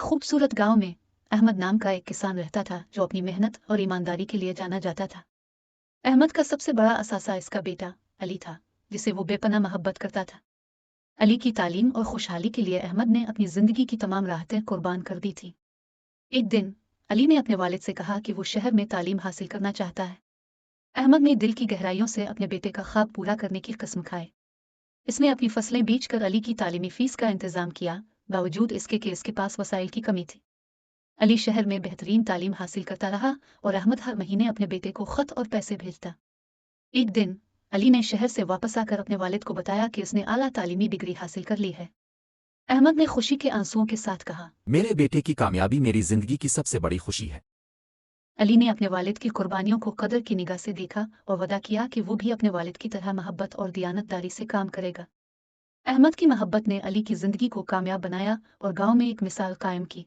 खूबसूरत गांव में अहमद नाम का एक किसान रहता था जो अपनी मेहनत और ईमानदारी के लिए जाना जाता था। अहमद का सबसे बड़ा असासा इसका बेटा अली था, जिसे वो बेपनाह मोहब्बत करता था। अली की तालीम और खुशहाली के लिए अहमद ने अपनी जिंदगी की तमाम राहतें कुर्बान कर दी थी। एक दिन अली ने अपने वालिद से कहा कि वो शहर में तालीम हासिल करना चाहता है। अहमद ने दिल की गहराइयों से अपने बेटे का ख्वाब पूरा करने की कसम खाई। इसने अपनी फसलें बेचकर अली की तालीमी फीस का इंतजाम किया, बावजूद इसके कि इसके पास वसाइल की कमी थी। अली शहर में बेहतरीन तालीम हासिल करता रहा और अहमद हर महीने अपने बेटे को खत और पैसे भेजता। एक दिन अली ने शहर से वापस आकर अपने वालिद को बताया कि उसने आला तालीमी डिग्री हासिल कर ली है। अहमद ने खुशी के आंसुओं के साथ कहा, मेरे बेटे की कामयाबी मेरी जिंदगी की सबसे बड़ी खुशी है। अली ने अपने वालिद की कुर्बानियों को कदर की निगाह से देखा और वादा किया कि वो भी अपने वालिद की तरह मोहब्बत और दियानतदारी से काम करेगा। अहमद की मोहब्बत ने अली की जिंदगी को कामयाब बनाया और गांव में एक मिसाल कायम की।